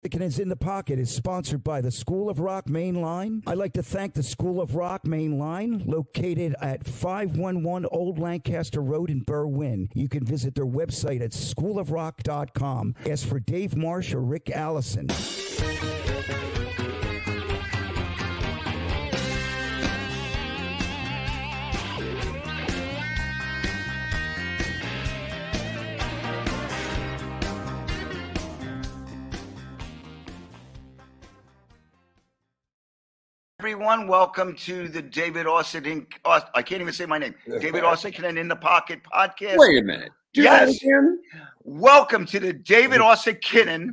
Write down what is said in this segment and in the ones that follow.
Is in the Pocket is sponsored by the School of Rock Main Line. I'd like to thank the School of Rock Main Line, located at 511 Old Lancaster Road in Berwyn. You can visit their website at schoolofrock.com. Ask for Dave Marsh or Rick Allison. Everyone, welcome to the David Uosikkinen. I can't even say my name. David Uosikkinen in the Pocket podcast. Wait a minute. Do yes. that again? Welcome to the David Uosikkinen.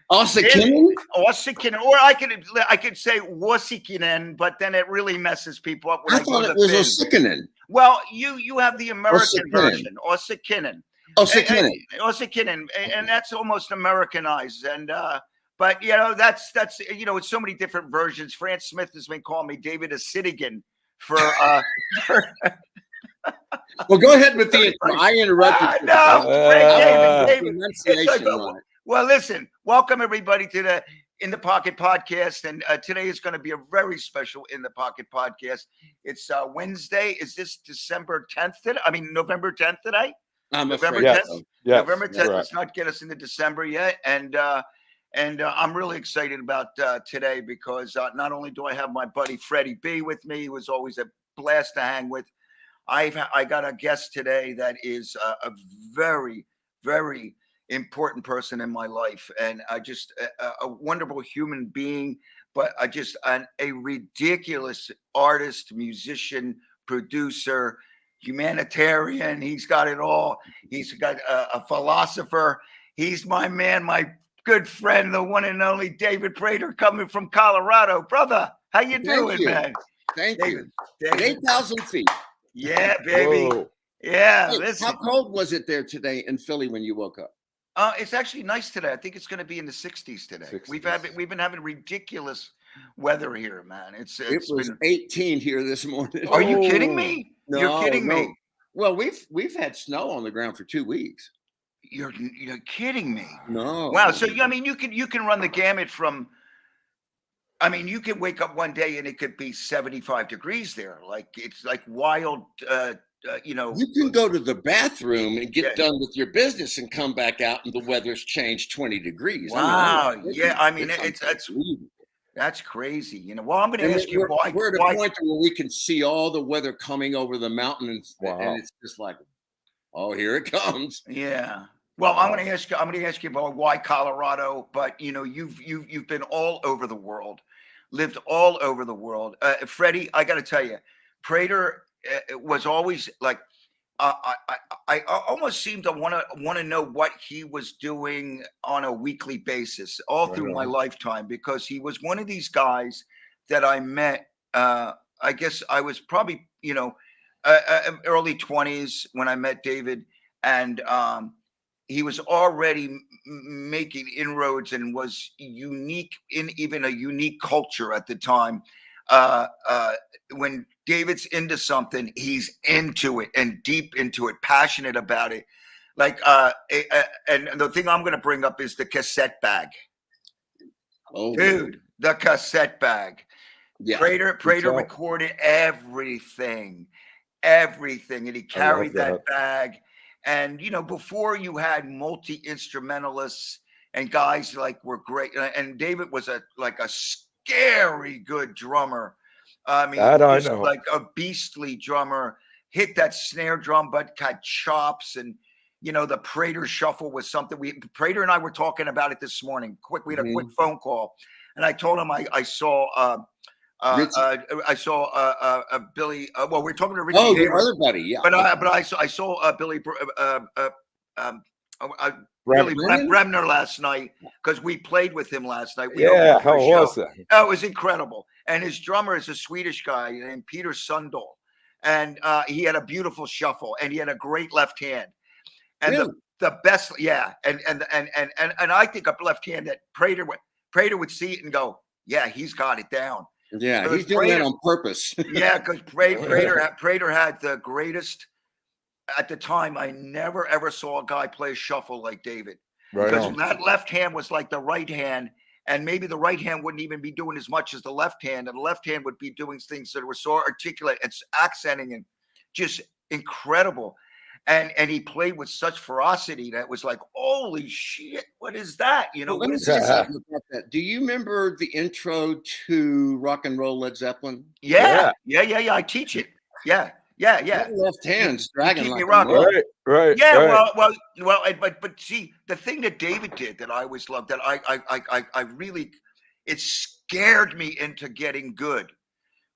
Uosikkinen? Or I could say Uosikkinen, but then it really messes people up. When I thought it was Uosikkinen. Well, you have the American version, Uosikkinen. Uosikkinen. And that's almost Americanized. And but that's it's so many different versions. France Smith has been calling me David Uosikkinen for Well, go ahead with the intro. I interrupted. David. Well, listen, welcome everybody to the In the Pocket podcast, and today is going to be a very special In the Pocket podcast. It's Wednesday. Is this December 10th today? I mean, November 10th today? November 10th. So. Yes, November 10th. Let's not get us into December yet, and I'm really excited about today because not only do I have my buddy Freddie B with me, who was always a blast to hang with. I got a guest today that is a very, very important person in my life, and just a wonderful human being, but a ridiculous artist, musician, producer, humanitarian. He's got it all. He's got a philosopher. He's my man, my good friend, the one and only David Prater, coming from Colorado. Brother, how you doing, man? Thank you. 8,000 feet. Yeah, baby. Whoa. Yeah. Hey, how cold was it there today in Philly when you woke up? It's actually nice today. I think it's going to be in the 60s today. 60s. We've been having ridiculous weather here, man. It was 18 here this morning. Are you kidding me? No, you're kidding me. Well, we've had snow on the ground for 2 weeks. You're kidding me. No. Wow. So you can run the gamut from. I mean, you could wake up one day and it could be 75 degrees there. Like it's like wild. You can go to the bathroom and get done with your business and come back out, and the weather's changed 20 degrees. Wow. That's crazy. Well, I'm going to ask you why. We're at a point where we can see all the weather coming over the mountain, and it's just like, oh, here it comes. Yeah. Well, I'm going to ask you about why Colorado, but you've been all over the world, lived all over the world. Freddie, I got to tell you, Prater was always like, I almost seemed to want to know what he was doing on a weekly basis all through my lifetime, because he was one of these guys that I met. I guess I was probably early 20s when I met David, and he was already making inroads and was unique in even a unique culture at the time. When David's into something, he's into it and deep into it, passionate about it. Like, and the thing I'm going to bring up is the cassette bag. Oh, dude, the cassette bag. Yeah. Prater recorded everything, and he carried that bag. And, before you had multi-instrumentalists and guys like were great. And David was a scary good drummer. I mean, like a beastly drummer, hit that snare drum, but had chops. And, the Prater shuffle was something Prater and I were talking about it this morning. We had a quick phone call, and I told him I saw Billy. Well, we're talking to Richie. Oh, your other buddy, yeah. But I saw Billy Bremner last night, because we played with him last night. How was that? Oh, it was incredible. And his drummer is a Swedish guy named Peter Sundahl, and he had a beautiful shuffle, and he had a great left hand. And really? the best, yeah. And I think a left hand that Prater would see it and go, yeah, he's got it down. Yeah, he's doing that on purpose. Yeah, because Prater had the greatest. At the time, I never ever saw a guy play a shuffle like David. Right, because that left hand was like the right hand, and maybe the right hand wouldn't even be doing as much as the left hand, and the left hand would be doing things that were so articulate and accenting and just incredible. And he played with such ferocity that was like, holy shit, what is that? You know, Well, let me say something about that. Do you remember the intro to Rock and Roll Led Zeppelin? Yeah. I teach it. Yeah. That left hand's dragging keep like me a rocking. mug. Right. Yeah, right. well, but see, the thing that David did that I always loved, that I really, it scared me into getting good.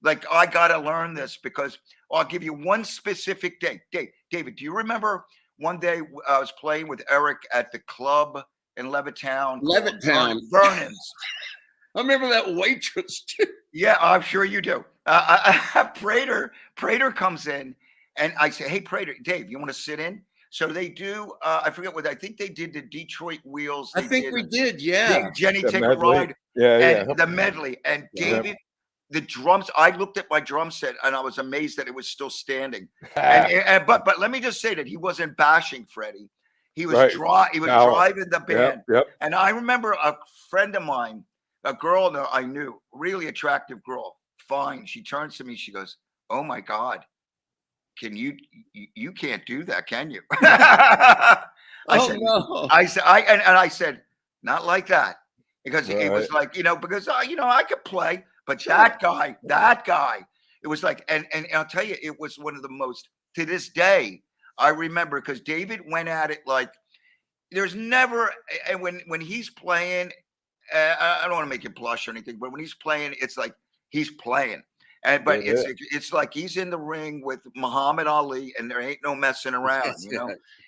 Like, I got to learn this, because I'll give you one specific day. David, do you remember one day I was playing with Eric at the club in Levittown? Vernon's. I remember that waitress too. Yeah, I'm sure you do. Prater comes in, and I say, hey, Prater, Dave, you want to sit in? So they do, I forget what, I think they did the Detroit Wheels. I think we did, yeah. Jenny, The take medley. a ride. Yeah. The medley. And David, the drums, I looked at my drum set and I was amazed that it was still standing. But let me just say that he wasn't bashing Freddie. He was driving the band. Yep. And I remember a friend of mine, a girl that I knew, really attractive girl, fine. She turns to me, she goes, oh my God, you can't do that, can you? I said, not like that. Because it was like, because I could play, but that guy, it was like, and I'll tell you, it was one of the most, to this day, I remember, because David went at it like, there's never, and when he's playing, I don't want to make you blush or anything, but when he's playing, it's like he's playing. But it's like he's in the ring with Muhammad Ali, and there ain't no messing around.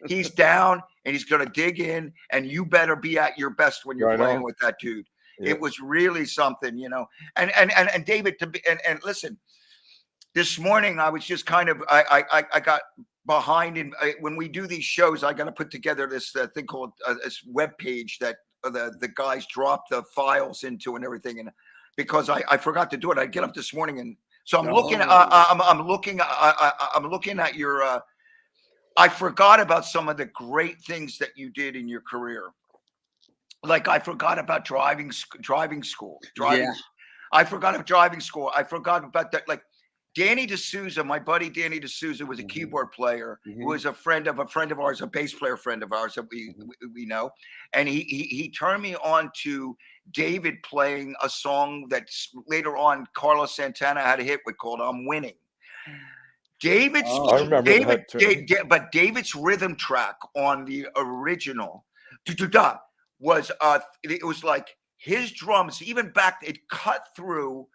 He's down and he's gonna dig in, and you better be at your best when you're playing with that dude. Yeah. It was really something, And David, and listen, this morning I was just kind of I got behind, and when we do these shows, I got to put together this thing called this web page that the guys drop the files into and everything, and because I forgot to do it, I get up this morning, and so I'm looking. I'm looking at your. I forgot about some of the great things that you did in your career. Like, I forgot about driving school. Yeah. I forgot about driving school. I forgot about that. Like, Danny D'Souza, my buddy Danny D'Souza, was a keyboard player who was a friend of ours, a bass player friend of ours that we know, and he turned me on to David playing a song that later on Carlos Santana had a hit with called "I'm Winning." David's but David's rhythm track on the original was it was like his drums, even back, it cut through.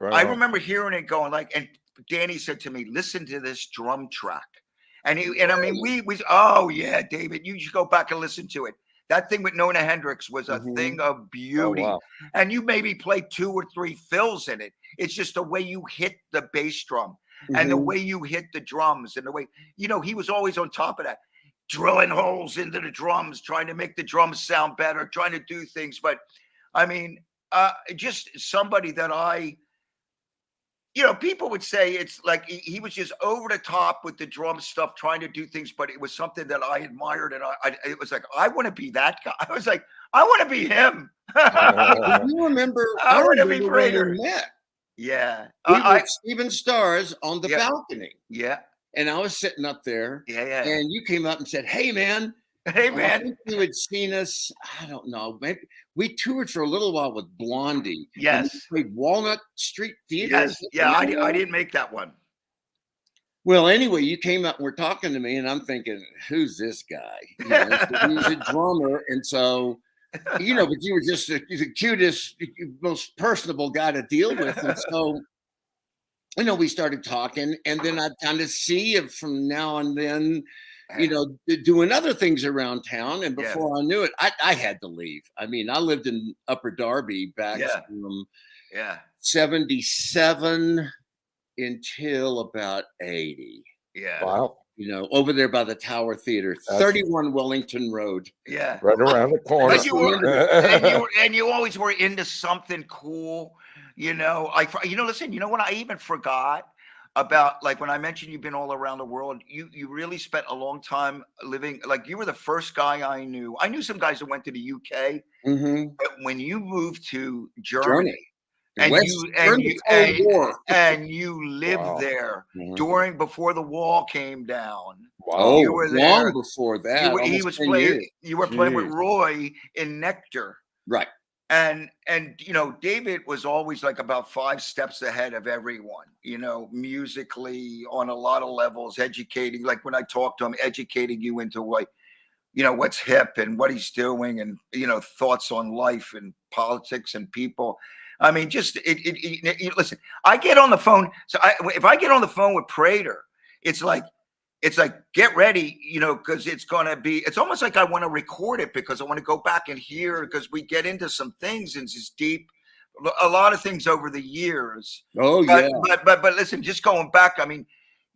I remember hearing it going like, and Danny said to me, listen to this drum track. And I mean, we oh yeah, David, you should go back and listen to it. That thing with Nona Hendrix was a thing of beauty. Oh, wow. And you maybe play 2 or 3 fills in it. It's just the way you hit the bass drum and the way you hit the drums, and the way, he was always on top of that, drilling holes into the drums, trying to make the drums sound better, trying to do things. But I mean, just somebody that people would say it's like he was just over the top with the drum stuff, trying to do things, but it was something that I admired, and it was like, I want to be that guy. I was like, I want to be him. You remember? I want to be Prater. Yeah, we were Stephen Stars on the balcony. Yeah, and I was sitting up there. Yeah. And you came up and said, "Hey, man." Hey, man. I think you had seen us. I don't know. Maybe we toured for a little while with Blondie. Yes. We played Walnut Street Theater. Yes. Yeah, I didn't make that one. Well, anyway, you came up and were talking to me, and I'm thinking, who's this guy? He's a drummer. And so, but you were just the cutest, most personable guy to deal with. And so, we started talking, and then I'd kind of see it from now and then, doing other things around town. And before I knew it, I had to leave. I mean, I lived in Upper Darby back from 77 until about 80. Yeah. Wow. Over there by the Tower Theater, 31 Wellington Road. Yeah. Right around the corner. But you always were into something cool. Listen, what I even forgot? about, like, when I mentioned you've been all around the world, you really spent a long time living. Like, you were the first guy I knew. I knew some guys that went to the UK, but when you moved to Germany, Germany. and During the Cold War. and you lived Wow. there Mhm. before the wall came down. Wow. You were long there. before that. He almost was 10 playing. years. You were playing with Jeez. Roy in Nectar. Right. And you know, David was always like about 5 steps ahead of everyone, you know, musically, on a lot of levels, educating, like when I talked to him, educating you into what, you know, what's hip and what he's doing, and, you know, thoughts on life and politics and people. I mean, just listen, I get on the phone. So if I get on the phone with Prater, it's like get ready, you know, because it's almost like I want to record it, because I want to go back and hear, because we get into some things, and it's deep, a lot of things over the years. Oh, but, yeah. but listen, just going back, I mean,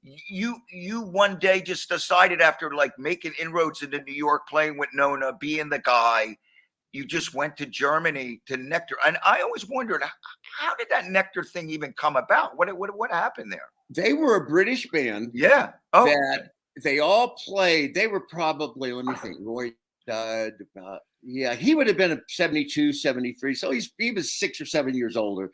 you one day just decided, after like making inroads into New York, playing with Nona, being the guy, you just went to Germany to Nectar. And I always wondered, how did that Nectar thing even come about? What happened there? They were a British band. Yeah. Oh, that they all played. They were probably, let me think, Roy died about, he would have been a 72, 73. So he was 6 or 7 years older.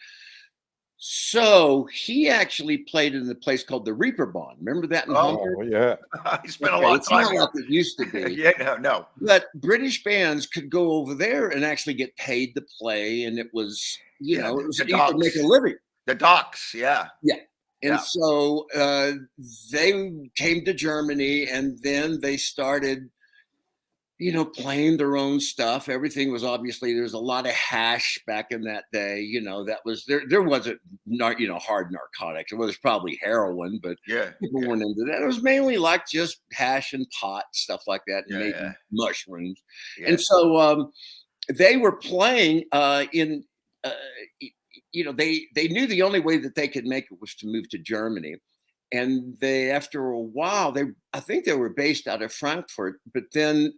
So he actually played in the place called the Reeperbahn. Remember that in Hamburg? Oh, yeah. He spent a lot of It's time not here. like it used to be. Yeah, no. But British bands could go over there and actually get paid to play. And it was, you know, it was, the you could make a Docks. living. The Docks, yeah. Yeah. And Yeah. so they came to Germany, and then they started, you know, playing their own stuff. Everything was obviously, there's a lot of hash back in that day. You know, that was there wasn't, you know, hard narcotics. Well, there's probably heroin, but Yeah. people weren't into that. It was mainly like just hash and pot, stuff like that, and maybe mushrooms. Yeah. And so they were playing in you know, they knew the only way that they could make it was to move to Germany. And they, after a while, I think they were based out of Frankfurt, but then,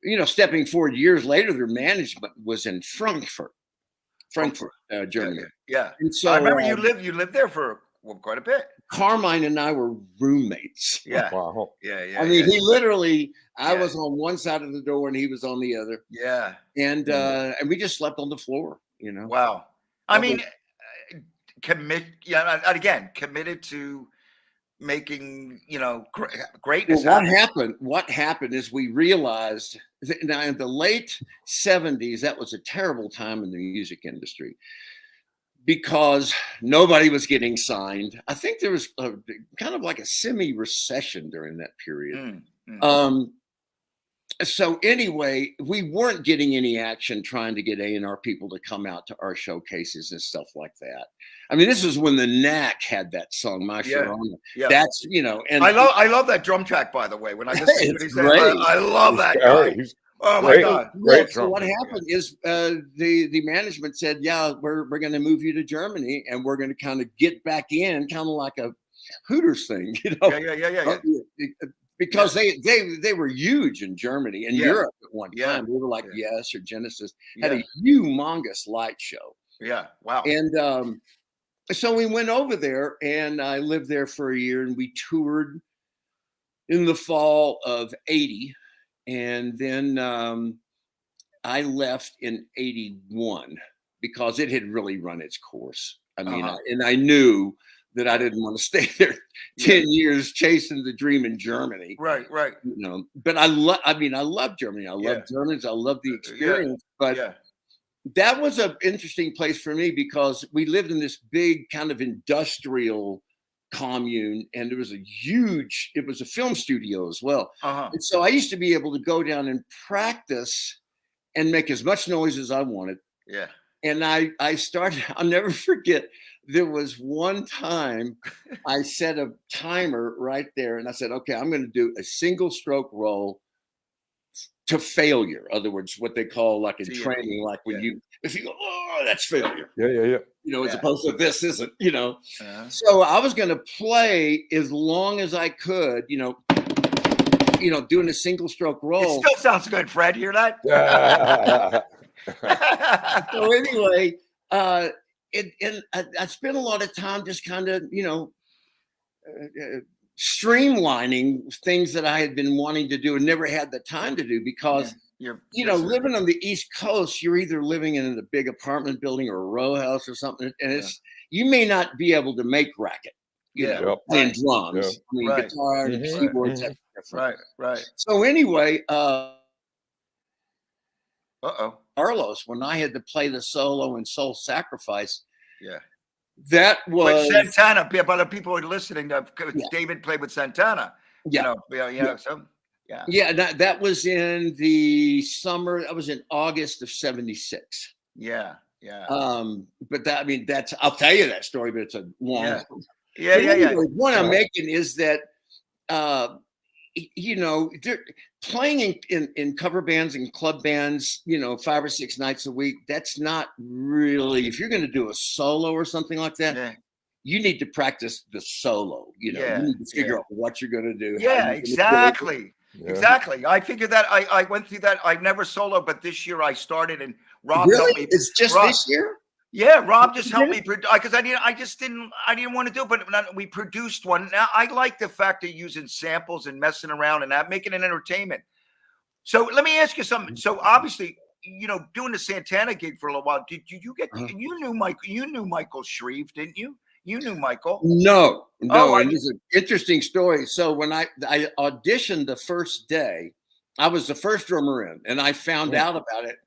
you know, stepping forward years later, their management was in Frankfurt, Germany. Yeah. And so I remember you lived there for quite a bit. Carmine and I were roommates. Yeah. Wow. Yeah. I mean, he literally, I was on one side of the door and he was on the other. Yeah. And we just slept on the floor, you know. Wow. I mean, committed to making, you know, greatness. Well, what happened is we realized that now in the late 70s, that was a terrible time in the music industry because nobody was getting signed. I think there was kind of like a semi-recession during that period. So anyway, we weren't getting any action trying to get A&R people to come out to our showcases and stuff like that. I mean, this is when the Knack had that song, My Sharona. Yeah. That's, you know, and I love that drum track, by the way. When I listen to what he said, I love that guy. Oh my God. Great. So what happened is the management said, yeah, we're going to move you to Germany and we're going to kind of get back in, kind of like a Hooters thing, you know. Yeah. Because they were huge in Germany and Europe at one time. They were like Yes or Genesis had a humongous light show. Yeah, wow. And so we went over there and I lived there for a year and we toured in the fall of 80. And then I left in 81 because it had really run its course. I mean, and I knew that I didn't want to stay there 10 years chasing the dream in Germany. Right. You know, but I love Germany. I love Germans. I love the experience. But that was an interesting place for me because we lived in this big kind of industrial commune and it was a film studio as well. And so I used to be able to go down and practice and make as much noise as I wanted. Yeah. And I started, I'll never forget, there was one time I set a timer right there and I said, okay, I'm going to do a single stroke roll to failure. In other words, what they call like in training, like when if you go, oh, that's failure. Yeah. You know, as opposed to this isn't, you know. So I was going to play as long as I could, you know, doing a single stroke roll. It still sounds good, Fred. Hear that? So anyway, I spent a lot of time just kind of, you know, streamlining things that I had been wanting to do and never had the time to do because, living on the East Coast, you're either living in a big apartment building or a row house or something. And you may not be able to make racket, playing drums. I mean, guitar and keyboards, that's different. Right. So anyway, Carlos, when I had to play the solo in Soul Sacrifice, that was Santana. But the people who are listening, David played with Santana. That was in the summer. That was in August of '76. But I'll tell you that story, but it's a long. What I'm making is that playing in cover bands and club bands, 5 or 6 nights a week, that's not really, if you're going to do a solo or something like that, you need to practice the solo. You need to figure out what you're going to do. Exactly. I figured that. I went through that. I never soloed, but this year I started, and Rob helped me. It's just this year? Yeah, Rob just helped me because I didn't want to do it, but we produced one. Now I like the fact of using samples and messing around and making it entertainment. So let me ask you something. So obviously, doing the Santana gig for a little while, did you get? You knew Michael Shreve, didn't you? You knew Michael. No. And it's an interesting story. So when I auditioned the first day, I was the first drummer in, and I found out about it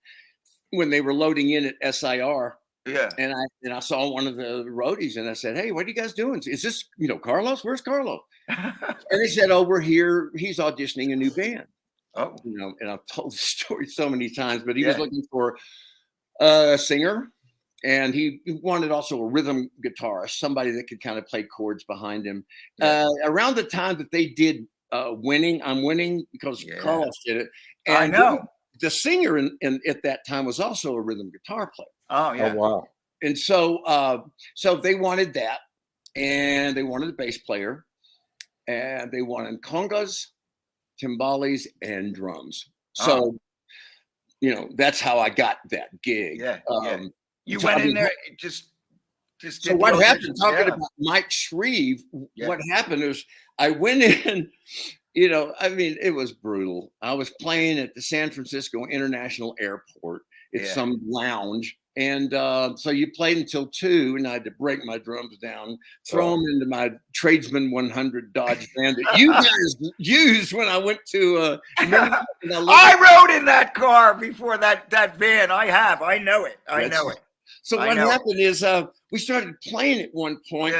when they were loading in at SIR. Yeah. And I saw one of the roadies and I said, "Hey, what are you guys doing? Is this, Carlos? Where's Carlos?" And they said, "Oh, we're here. He's auditioning a new band." Oh. And I've told the story so many times, but he was looking for a singer, and he wanted also a rhythm guitarist, somebody that could kind of play chords behind him. Around the time that they did Winning, I'm Winning, because Carlos did it. And I know. The singer at that time was also a rhythm guitar player. Oh, yeah. Oh, wow. And so they wanted that, and they wanted a bass player, and they wanted congas, timbales, and drums. So, that's how I got that gig. You went in there, just so what happened, talking about Mike Shreve, what happened is I went in, it was brutal. I was playing at the San Francisco International Airport. It's some lounge. And so you played until 2, and I had to break my drums down, throw them into my Tradesman 100 Dodge van that you guys used when I went to. I rode in that car before that van. I know it. I know it. So what happened is we started playing at one point,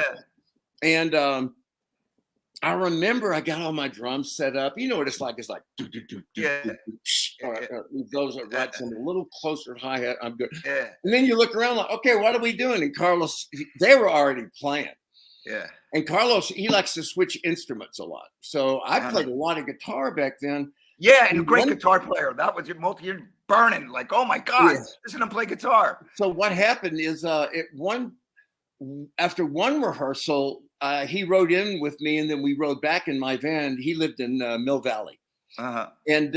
and I remember I got all my drums set up. You know what it's like? It's like those are right, and a little closer hi-hat. I'm good. And then you look around like, okay, what are we doing? And Carlos, they were already playing. And Carlos, he likes to switch instruments a lot. So I played a lot of guitar back then. Yeah, and a great guitar player. That was you're burning. Like, oh my God, listen to him play guitar. So what happened is after one rehearsal, he rode in with me, and then we rode back in my van. He lived in Mill Valley. And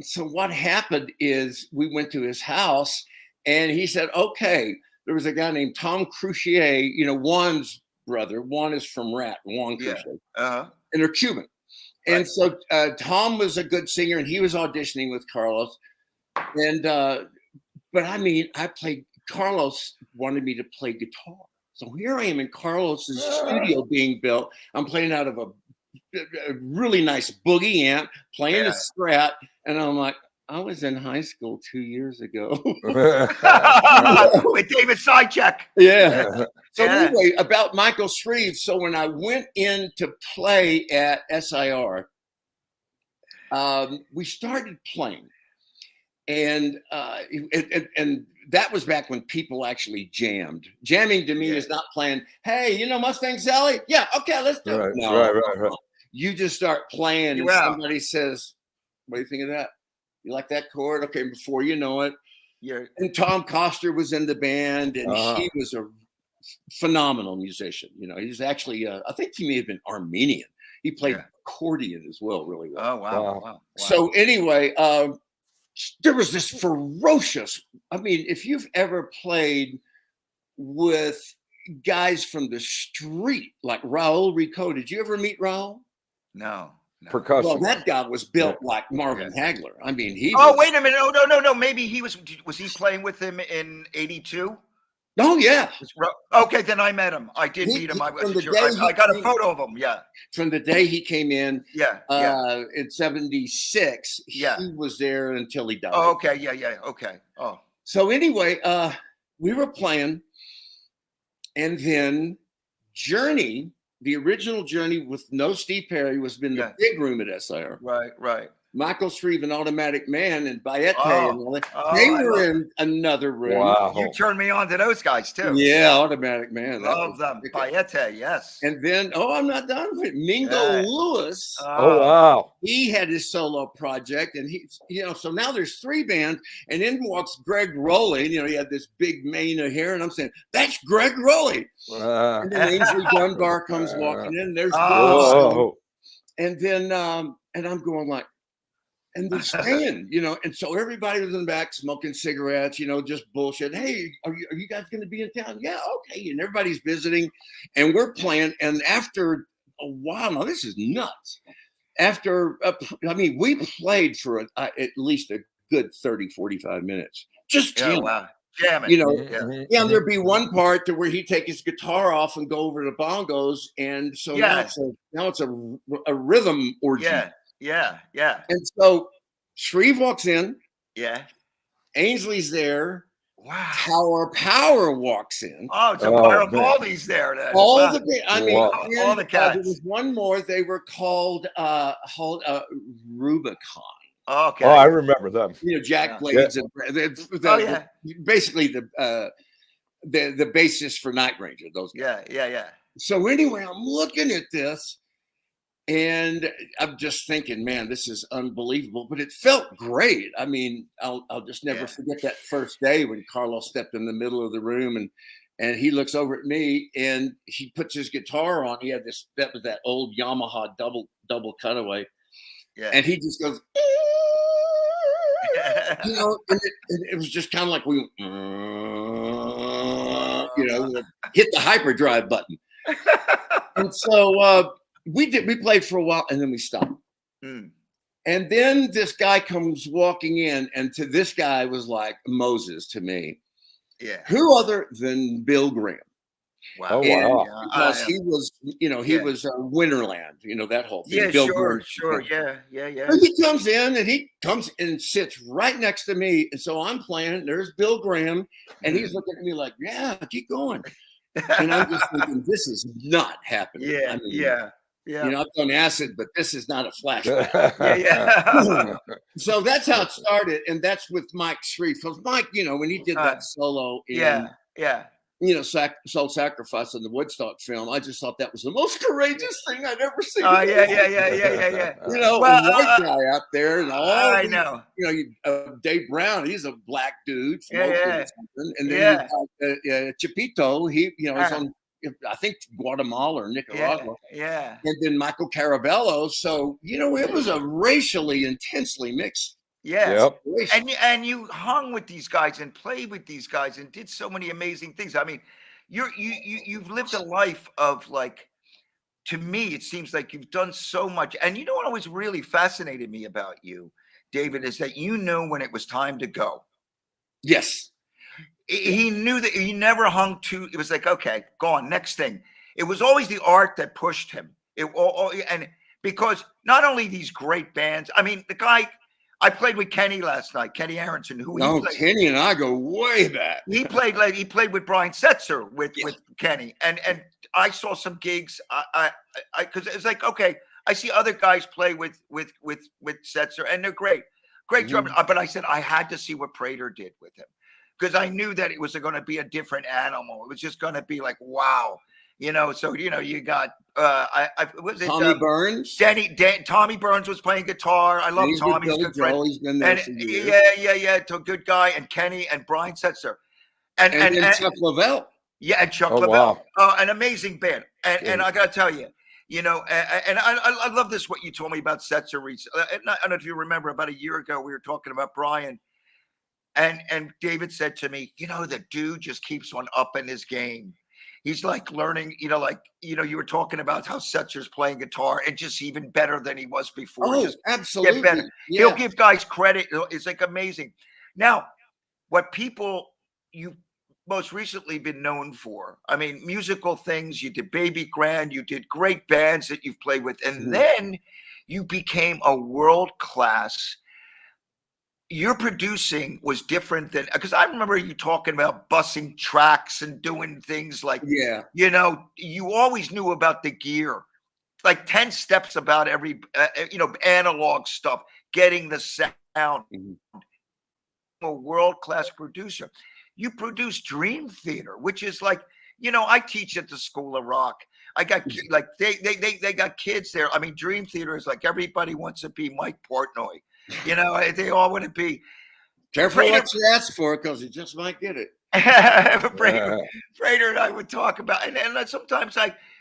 so what happened is we went to his house, and he said, okay, there was a guy named Tom Crucier, Juan's brother. Juan is from Rat, Juan Crucier. And they're Cuban. And so Tom was a good singer, and he was auditioning with Carlos. And but I played, Carlos wanted me to play guitar. So here I am in Carlos's studio being built. I'm playing out of a really nice boogie amp, playing a Strat, and I'm like, I was in high school 2 years ago. With David Sidecheck. So anyway, about Michael Shreve. So when I went in to play at SIR, we started playing. And that was back when people actually jammed. Jamming to me is not playing, hey, Mustang Sally? Yeah, okay, let's do it. Right. You just start playing, and somebody says, what do you think of that? You like that chord? Okay, before you know it. And Tom Coster was in the band, and he was a phenomenal musician. He was actually, I think he may have been Armenian. He played accordion as well, really well. Oh, wow. So anyway, there was this ferocious, if you've ever played with guys from the street, like Raul Rico. Did you ever meet Raul? No. Percussion. Well, that guy was built like Marvin Hagler. I mean, he. Oh, was, wait a minute! No. Maybe he was he playing with him in '82? Oh yeah. Okay, then I met him. I did meet him. I wasn't sure. I got a photo of him. Yeah. From the day he came in. Yeah. In '76. Yeah. He was there until he died. Oh, okay. Yeah. Okay. Oh. So anyway, we were playing, and then Journey. The original Journey with no Steve Perry was in the big room at SIR. Right. Michael Shreve and Automatic Man and Bayette and all that. They were in another room. Wow. You turned me on to those guys too. Yeah, Automatic Man. Love them. Bayette, yes. And then, I'm not done with it. Mingo Lewis. Oh, wow. He had his solo project, and he, so now there's 3 bands, and in walks Greg Rowley. He had this big mane of hair, and I'm saying, that's Greg Rowley. And then Ainsley Dunbar comes walking in. There's and then, and I'm going like, and they're staying, and so everybody was in the back smoking cigarettes, just bullshit. Hey, are you guys going to be in town? Yeah, okay. And everybody's visiting, and we're playing. And after a while, now this is nuts. After, we played for at least a good 30, 45 minutes. Just wow. Jamming. And there'd be one part to where he'd take his guitar off and go over to bongos, and so now it's a rhythm orgy. Yeah. And so Shreve walks in. Yeah. Ainsley's there. Wow. Tower Power walks in. Oh, so Garibaldi's there then. All wow. all the cats. There was one more. They were called Rubicon. Okay. Oh, I remember them. Jack Blades and basically the basis for Night Ranger. Those guys. Yeah. So anyway, I'm looking at this, and I'm just thinking, man, this is unbelievable. But it felt great. I mean, I'll just never forget that first day when Carlos stepped in the middle of the room, and he looks over at me, and he puts his guitar on. He had that old Yamaha double cutaway. Yeah. And he just goes, and it was just kind of like we, hit the hyperdrive button. And so we played for a while, and then we stopped. And then this guy comes walking in, and to this guy was like Moses to me. Yeah. Who other than Bill Graham? Wow. Oh, wow. Because he was, he was Winterland, that whole thing. Yeah, Bill sure. Graham. Yeah. And he comes in, and he comes and sits right next to me. And so I'm playing. There's Bill Graham, and he's looking at me like, yeah, keep going. And I'm just thinking, this is not happening. Yeah. I've done acid, but this is not a flashback. Yeah. So that's how it started. And that's with Mike Shreve. Because Mike, when he did that solo in Soul Sacrifice in the Woodstock film, I just thought that was the most courageous thing I'd ever seen. Yeah. White guy out there, and all I know. Dave Brown, he's a black dude from Yeah. and then Chipito, he's on, I think, Guatemala or Nicaragua. Yeah. And then Michael Carabello. So it was a racially intensely mixed. Yeah. Yep. And you hung with these guys and played with these guys and did so many amazing things. I mean, you've lived a life of, like, to me, it seems like you've done so much. And you know what always really fascinated me about you, David, is that you knew when it was time to go. Yes. He knew that he never hung to. It was like, okay, go on, next thing. It was always the art that pushed him. And because not only these great bands, I mean, the guy. I played with Kenny last night, Kenny Aronson, Kenny and I go way back. He played with Brian Setzer with Kenny, and I saw some gigs. I because it's like, okay, I see other guys play with Setzer, and they're great drummers. But I said I had to see what Prater did with him, because I knew that it was going to be a different animal. It was just going to be like, wow. So you got Tommy Burns. Tommy Burns was playing guitar. I love Tommy. He's a good friend. He's been there and yeah. To a good guy, and Kenny and Brian Setzer, and Chuck Lavelle. Yeah, and Chuck Lavelle. Wow. An amazing band. And I got to tell you, and I love this, what you told me about Setzer recently. I don't know if you remember, about a year ago, we were talking about Brian, and David said to me, the dude just keeps on upping his game. he's like learning, you were talking about how Setzer's playing guitar and just even better than he was before. Oh, Just absolutely. get better. Yeah. He'll give guys credit. It's like amazing. Now, what you most recently been known for, I mean, musical things, you did Baby Grand, you did great bands that you've played with, and then you became a world-class. Your producing was different than, because I remember you talking about bussing tracks and doing things like, you always knew about the gear, like 10 steps about every, analog stuff, getting the sound. A world-class producer. You produce Dream Theater, which is like, I teach at the School of Rock. I got like they got kids there. I mean, Dream Theater is like everybody wants to be Mike Portnoy. They all want to be. Careful what you ask for, because you just might get it. Prater and I would talk about, and sometimes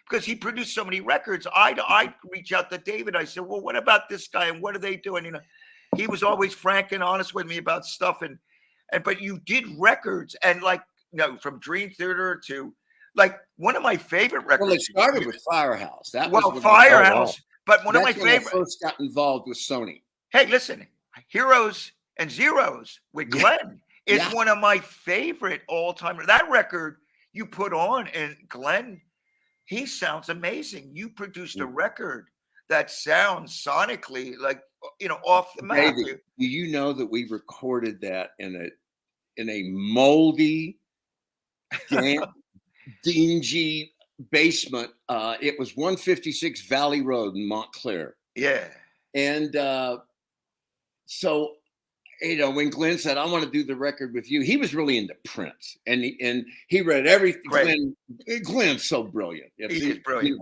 because he produced so many records, I'd reach out to David. I said, well, what about this guy and what are they doing? He was always frank and honest with me about stuff, but you did records and from Dream Theater to like one of my favorite records. Well, it started with Firehouse. Firehouse. But one of my favorite. favorite. I first got involved with Sony. Hey, listen, Heroes and Zeros with Glenn is one of my favorite all time. That record you put on, and Glenn, he sounds amazing. You produced a record that sounds sonically like off the map. David, do you know that we recorded that in a moldy, damp, dingy basement? It was 156 Valley Road in Montclair. Yeah. And so, when Glenn said, I want to do the record with you, he was really into Prince. And he read everything. Glenn's so brilliant. He's brilliant.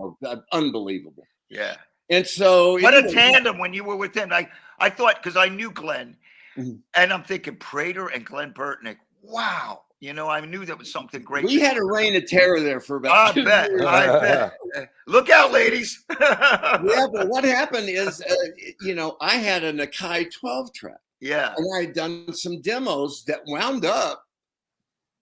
Unbelievable. Yeah. And so, what a tandem when you were with him. I thought, because I knew Glenn, and I'm thinking Prater and Glenn Burtnick. Wow, I knew that was something great. We had a reign of terror there for about 2 years. I bet. Look out, ladies. Yeah, but what happened is, I had a Nakai 12 track. Yeah, and I had done some demos that wound up.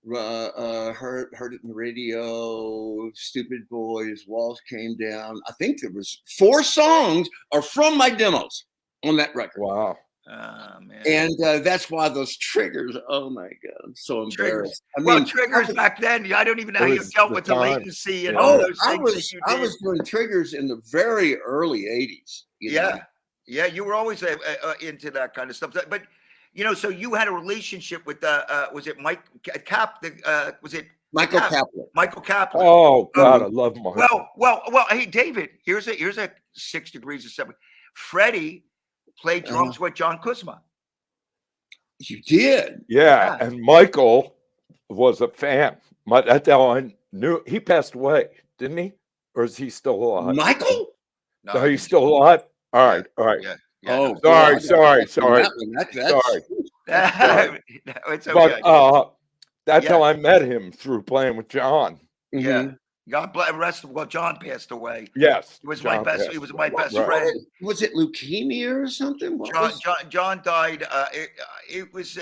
Heard it in the radio. Stupid Boys, Walls Came Down. I think there was 4 songs are from my demos on that record. Wow. Oh, man. And that's why those triggers. Oh my God, I'm so embarrassed. Triggers back then. I don't even know how you dealt with the latency and all those things. I was doing triggers in the very early '80s. Yeah, you were always into that kind of stuff. But so you had a relationship with was it Mike Cap? Was it Michael Kaplan? Michael Kaplan. Oh God, I love Michael. Well. Hey, David, here's a 6 degrees of separate. Freddie played drums with John Kuzma. You did? Yeah, and Michael was a fan. That's how I knew. He passed away, didn't he? Or is he still alive? Michael? No, he's still alive. All right. Yeah. Oh, sorry. That's Sorry. It's okay. But that's how I met him, through playing with John. Yeah. God bless. Rest. Well, John passed away. Yes, he was my best. He was my best friend. Was it leukemia or something? John died. It was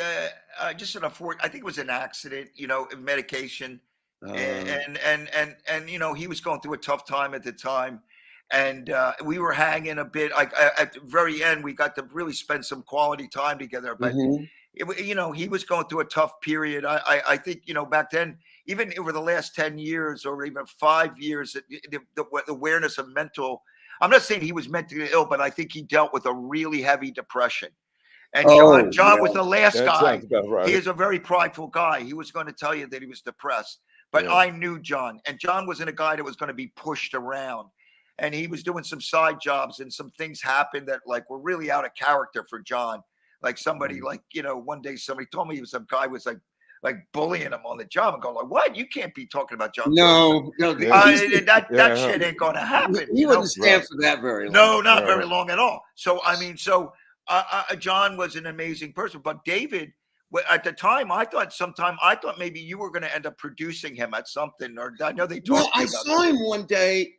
just an I think it was an accident. Medication, and he was going through a tough time at the time, and we were hanging a bit. At the very end, we got to really spend some quality time together. But he was going through a tough period. I think back then, even over the last 10 years or even 5 years, the awareness of mental, I'm not saying he was mentally ill, but I think he dealt with a really heavy depression. And John was the last guy. Right. He is a very prideful guy. He was going to tell you that he was depressed, but I knew John, and John wasn't a guy that was going to be pushed around. And he was doing some side jobs, and some things happened that were really out of character for John. Like somebody, one day somebody told me he was some guy was like bullying him on the job, and going like, "What? You can't be talking about John." No, that shit ain't going to happen. He wouldn't stand for that very long. No, not very long at all. So John was an amazing person, but David, at the time, I thought maybe you were going to end up producing him at something, or I know they talked. Well, I saw him one day.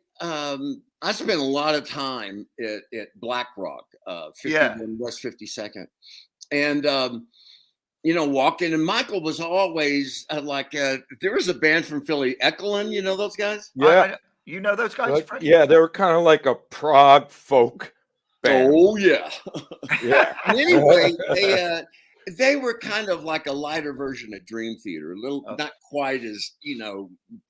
I spent a lot of time at Black Rock, 51 West 52nd, and walk in, and Michael was always there was a band from Philly, Ekelin, you know those guys? Yeah. You know those guys, Freddie? Yeah, they were kind of like a prog folk band. Oh yeah. Yeah. Anyway, they were kind of like a lighter version of Dream Theater, a little not quite as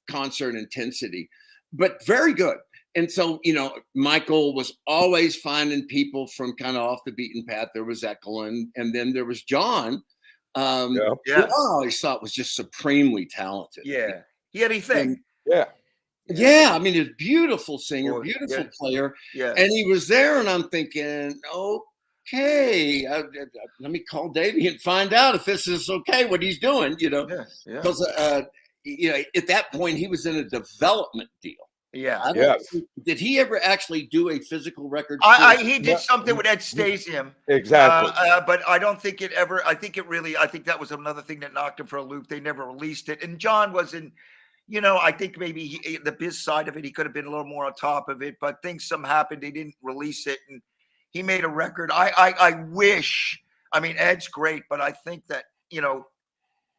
concert intensity, but very good. And so Michael was always finding people from kind of off the beaten path. There was Ekelin, and then there was John, who I always thought was just supremely talented. Yeah, he had anything. Yeah, I mean, he's a beautiful singer, beautiful player. Yeah. And he was there, and I'm thinking, okay, let me call Davey and find out if this is okay, what he's doing, Because, at that point, he was in a development deal. Yeah. Did he ever actually do a physical record? He did something with Ed Stasium. Exactly. But I don't think it ever, I think that was another thing that knocked him for a loop. They never released it. And John wasn't, I think maybe the biz side of it, he could have been a little more on top of it, but things happened. They didn't release it, and he made a record. I wish, Ed's great, but I think that,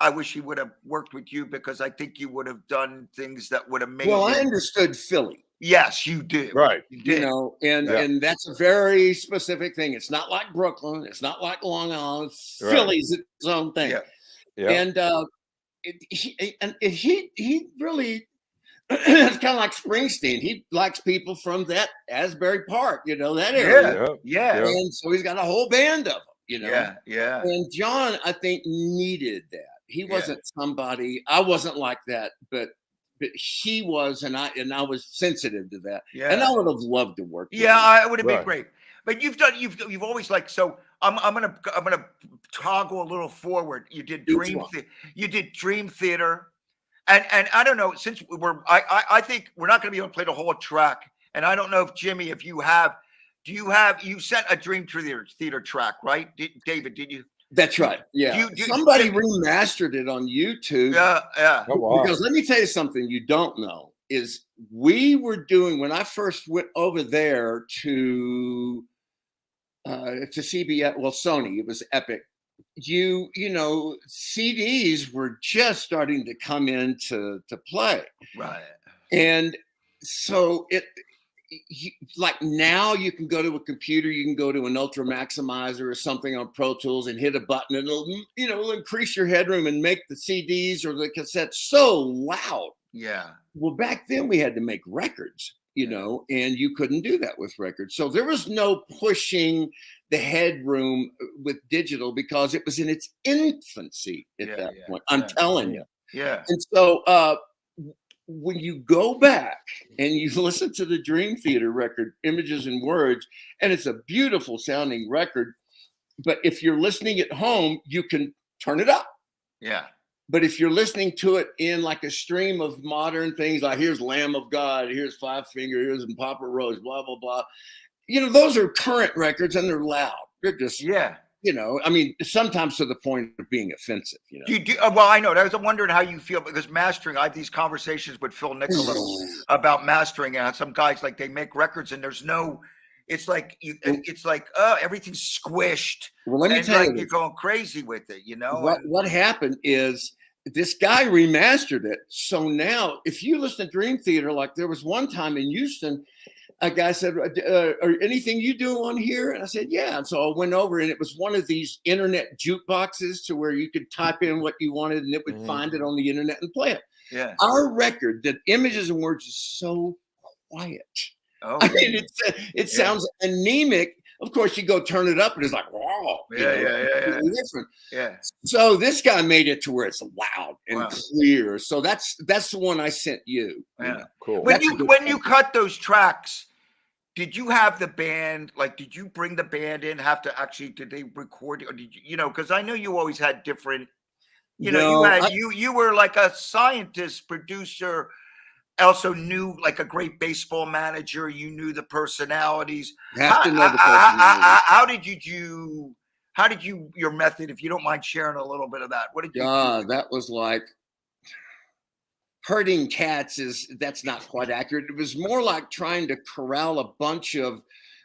I wish he would have worked with you, because I think you would have done things that would have made I understood Philly. Yes, you did. Right. You did. And that's a very specific thing. It's not like Brooklyn. It's not like Long Island. Right. Philly's its own thing. Yeah. And he really, it's kind of like Springsteen. He likes people from that Asbury Park, that area. Yeah. And so he's got a whole band of them, Yeah. And John, I think, needed that. He wasn't somebody. I wasn't like that, but he was, and I was sensitive to that. Yeah. And I would have loved to work with him. I would have been great. But you've always so I'm gonna toggle a little forward. You did Dream Theater, and I don't know, since I think we're not gonna be able to play the whole track, and I don't know if Jimmy, if you sent a Dream Theater track, right? David, did you? That's right. Yeah. Somebody remastered it on YouTube. Yeah. Oh, wow. Because let me tell you something you don't know is we were doing, when I first went over there to CBS, Sony, it was Epic. CDs were just starting to come into play. Right. And so like now you can go to a computer, you can go to an Ultra Maximizer or something on Pro Tools and hit a button, and it'll increase your headroom and make the CDs or the cassettes so loud. Yeah. Well, back then we had to make records, and you couldn't do that with records. So there was no pushing the headroom with digital because it was in its infancy at that point. I'm telling you. Yeah. And so when you go back and you listen to the Dream Theater record, Images and Words, and it's a beautiful sounding record, but if you're listening at home, you can turn it up. Yeah. But if you're listening to it in like a stream of modern things, like here's Lamb of God, here's Five Finger, here's Papa Rose, blah, blah, blah. Those are current records and they're loud. They're just, sometimes to the point of being offensive. Well, I know. I was wondering how you feel, because mastering, I have these conversations with Phil Nicholas about mastering, and some guys, like, they make records and there's no, it's like everything's squished. Well, let me tell you, you're going crazy with it, What happened is this guy remastered it. So now if you listen to Dream Theater, like there was one time in Houston, a guy said, "Or anything you do on here?" And I said, "Yeah." And so I went over, and it was one of these internet jukeboxes to where you could type in what you wanted, and it would find it on the internet and play it. Yeah. Our record, the Images and Words, is so quiet. Oh, I mean, it sounds anemic. Of course, you go turn it up, and it's like, wow. Different. Yeah. So this guy made it to where it's loud and clear. So that's the one I sent you. Yeah. Cool. When you cut those tracks, did you have the band, like, did you bring the band in, did they record, or did you, because I know you always had different, you were like a scientist, producer, also knew like a great baseball manager, you knew the personalities. Have to know the personalities. How did you, your method, if you don't mind sharing a little bit of that, what did you do? That was like herding cats. That's not quite accurate. It was more like trying to corral a bunch of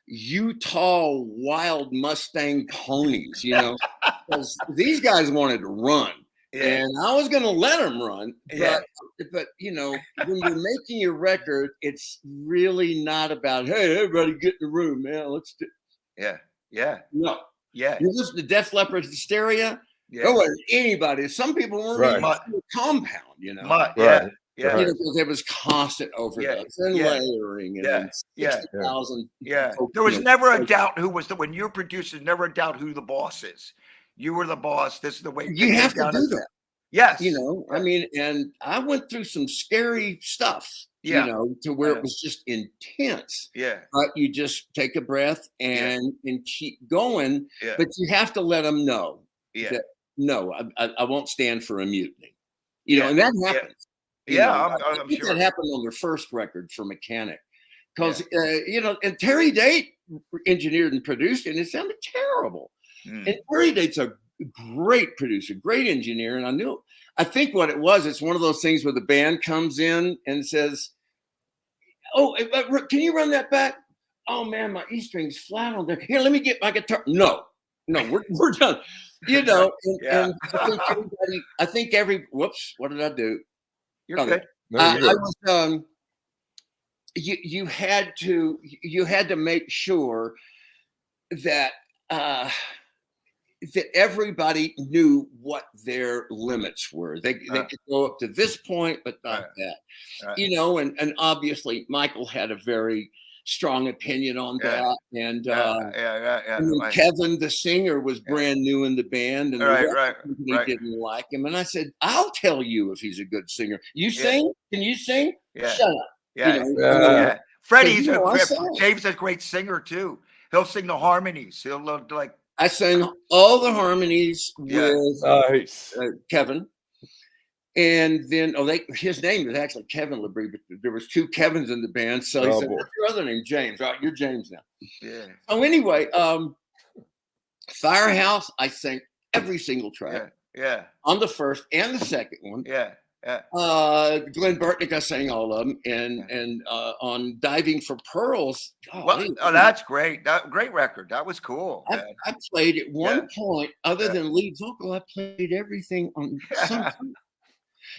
Utah wild Mustang ponies, because these guys wanted to run. Yeah. And I was going to let them run, Yeah. but when you're making your record, it's really not about, hey, everybody get in the room, man. Let's do. Yeah. Yeah. No. Yeah. You listen to Def Leppard's Hysteria. Yeah. There wasn't anybody. Some people weren't Right. even in the compound, Yeah. Right. Yeah. because it was constant overdubs and layering and then 60,000. Yeah. There was never a doubt who was when you're producers, never a doubt who the boss is. You were the boss. This is the way You have to do that. Yes. I mean, and I went through some scary stuff, to where it was just intense. Yeah. But you just take a breath and keep going. Yeah. But you have to let them know Yeah. that, no, I won't stand for a mutiny. And that happens. I'm think sure that happened on their first record for Mechanic. Because, and Terry Date engineered and produced it, and it sounded terrible. And Terry Date's a great producer, great engineer. And I think what it was, it's one of those things where the band comes in and says, oh, can you run that back? Oh man, my E string's flat on there. Here, let me get my guitar. No, we're done. And I think whoops, what did I do? You're good. I was, you had to make sure that, that everybody knew what their limits were. They could go up to this point, but not that. Right. And obviously Michael had a very strong opinion on that. And and Kevin, the singer, was brand new in the band, and he didn't like him. And I said, "I'll tell you if he's a good singer. You sing? Can you sing? Shut up." Yeah. Freddie's James is a great singer too. He'll sing the harmonies. He'll like. I sang all the harmonies with Kevin, and then his name is actually Kevin LeBrie, but there was two Kevins in the band, so he said, "What's your other name?" James. Right, you're James now. Yeah. Oh, anyway, Firehouse, I sang every single track. Yeah. On the first and the second one. Yeah. Glenn Burtnick, I sang all of them, and on Diving for Pearls. That's great. Great record. That was cool. I played at one point, other than lead vocal, I played everything on some.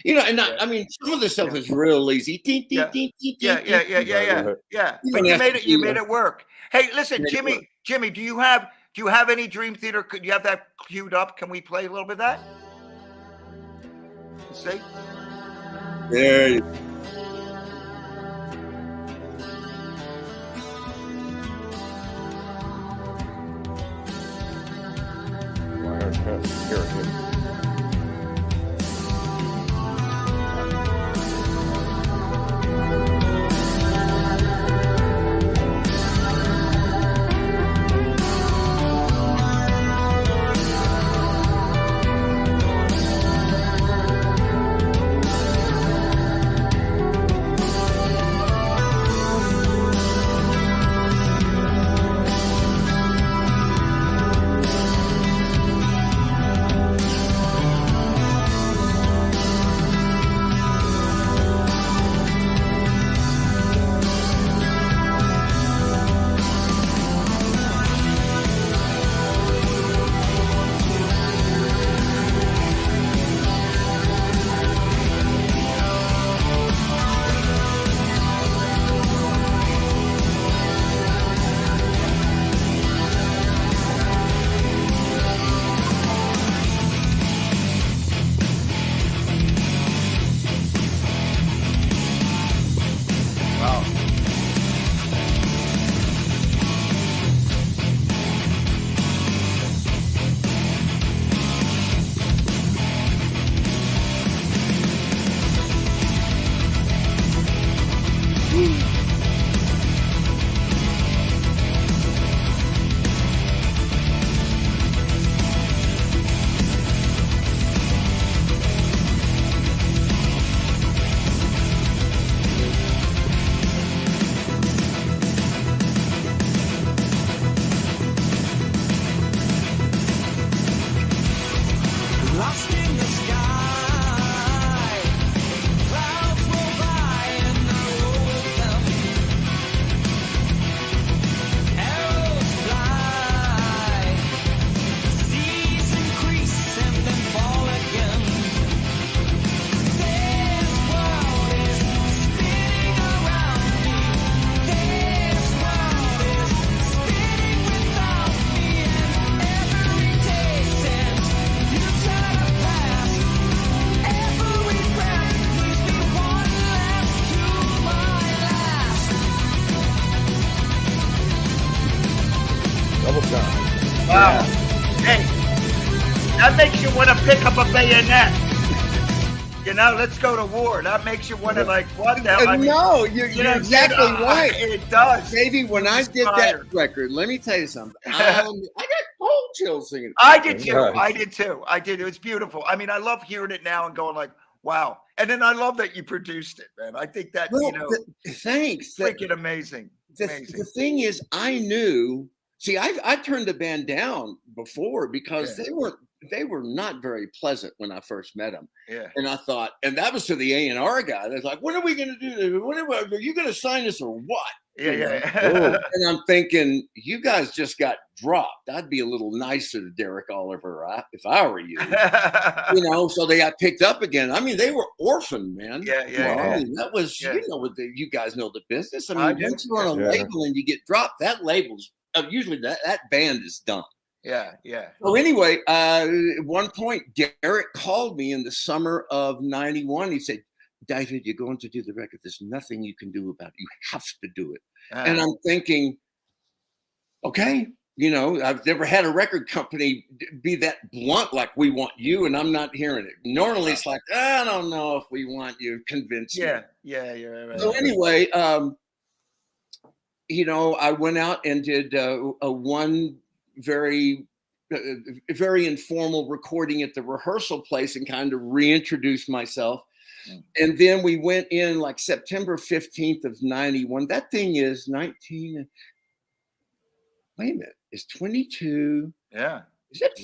I mean, some of the stuff is real easy. Yeah. But you made it work. Hey, listen, Jimmy, do you have any Dream Theater? Could you have that queued up? Can we play a little bit of that? Let's see. There you go. Here it is. bayonet. You know, let's go to war. That makes you wonder, like, what the hell? I mean, No, you're exactly right. It does. Baby, when I did that Inspired. record, let me tell you something. I got cold chills singing. I did too. Nice. I did too. I did. It was beautiful. I mean, I love hearing it now and going like, wow. And then I love that you produced it, man. I think that, Well, you know, thanks. freaking amazing. The thing is, I knew. See, I turned the band down before because they were not very pleasant when I first met them. Yeah. And I thought, and that was to the A&R guy. They're like, when are we going to do this? Are you going to sign us or what? Yeah. And I'm thinking, you guys just got dropped. I'd be a little nicer to Derek Oliver if I were you. You know, so they got picked up again. I mean, they were orphaned, man. I mean, that was, you know, you guys know the business. I mean, once you're on a label and you get dropped, that label's usually that band is done. Yeah. So anyway, at one point, Derek called me in the summer of '91. He said, David, you're going to do the record. There's nothing you can do about it. You have to do it. And I'm thinking, okay, you know, I've never had a record company be that blunt, like, we want you, and I'm not hearing it. Normally it's like, I don't know if we want you, convince me. Yeah. Right. So anyway, you know, I went out and did a one very informal recording at the rehearsal place and kind of reintroduced myself. And then we went in like September 15th of '91. That thing is 19. Wait a minute. It's 22. Yeah. Is it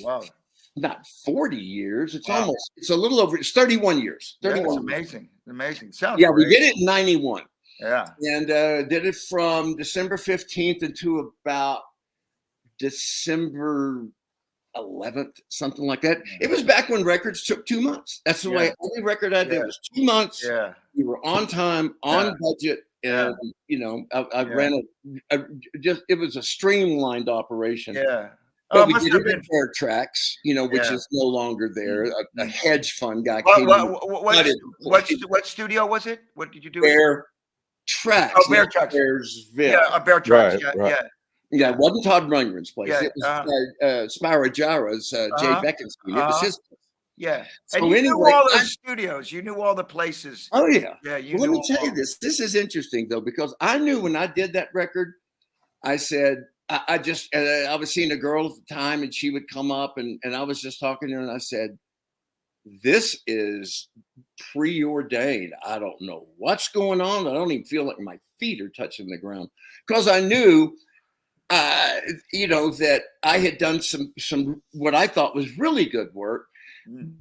not 40 years? It's almost, it's a little over, it's 31 years. 31 That's amazing. Amazing. Sounds great. We did it in '91. Yeah. And did it from December 15th into about December 11th, something like that. It was back when records took 2 months. That's the way every record I did was 2 months. Yeah. We were on time, on budget. And, you know, I ran it was a streamlined operation. Yeah. But we did it in Fair Tracks, you know, which is no longer there. A hedge fund guy came what studio was it? What did you do? Fair Tracks. Oh, Bear Tracks. Bearsville. Yeah, Bear Tracks. Right. Yeah, it wasn't Todd Rundgren's place. It was Spyro Gyra's, Jay Beckins's. It was his place. Yeah. So and you anyway, knew all those studios. You knew all the places. Oh, yeah. Yeah. Let me tell you this. This is interesting, though, because I knew when I did that record, I said, I was seeing a girl at the time, and she would come up, and I was just talking to her, and I said, this is preordained. I don't know what's going on. I don't even feel like my feet are touching the ground, because I knew you know, that I had done some what I thought was really good work,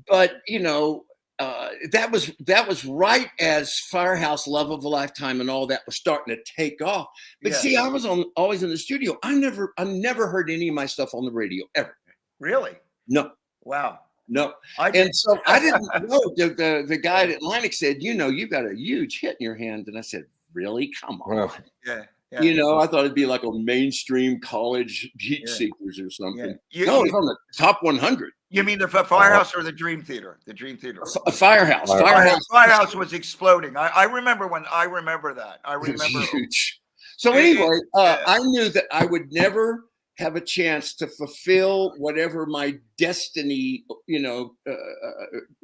but you know, that was right as Firehouse, Love of a Lifetime, and all that was starting to take off. But see, I was always in the studio. I never heard any of my stuff on the radio ever. Really? No. Wow. No. And so I didn't know. The guy at Atlantic said, you know, you've got a huge hit in your hand, and I said, really? Come on. Well, Yeah. You know, I thought it'd be like a mainstream college Heat Seekers or something. No, it's on the top 100. You mean the Firehouse or the Dream Theater? The Dream Theater. A Firehouse. Firehouse was exploding. I remember that. I remember. Huge. So anyway, I knew that I would never have a chance to fulfill whatever my destiny, you know,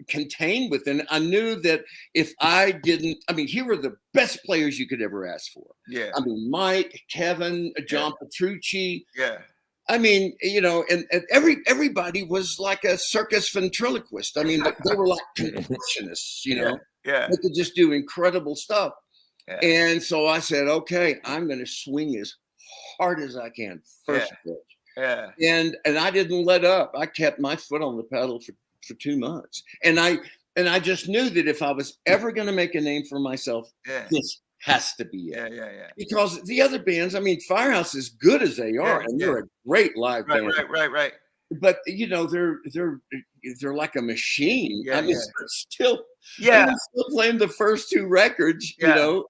contained within. I knew that if I didn't, I mean, here were the best players you could ever ask for. Yeah. I mean, Mike, Kevin, John Petrucci. Yeah. I mean, you know, and everybody was like a circus ventriloquist. I mean, they were like contortionists, you know. Yeah. They could just do incredible stuff. Yeah. And so I said, okay, I'm going to swing as hard as I can first pitch. Yeah. And I didn't let up. I kept my foot on the pedal for 2 months. And I just knew that if I was ever going to make a name for myself, this has to be it. Yeah. Because the other bands, I mean, Firehouse, as good as they are, and they're a great live band. Right. But you know, they're like a machine. Yeah, I mean, still playing the first 2 records. You know,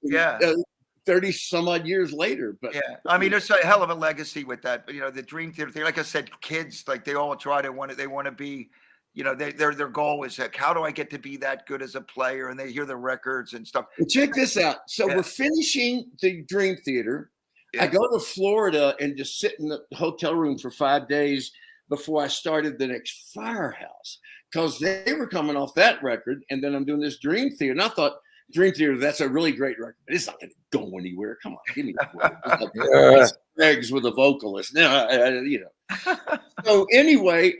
30 some odd years later. But I mean, there's a hell of a legacy with that. You know, the Dream Theater. Like I said, kids, like they all try to want to be. You know, their goal is like, how do I get to be that good as a player? And they hear the records and stuff. Well, check this out. So we're finishing the Dream Theater. I go to Florida and just sit in the hotel room for 5 days before I started the next Firehouse, because they were coming off that record, and then I'm doing this Dream Theater, and I thought Dream Theater, that's a really great record, but it's not going to go anywhere. Come on, give me a break. It's like Greg's with a vocalist. You know. So anyway,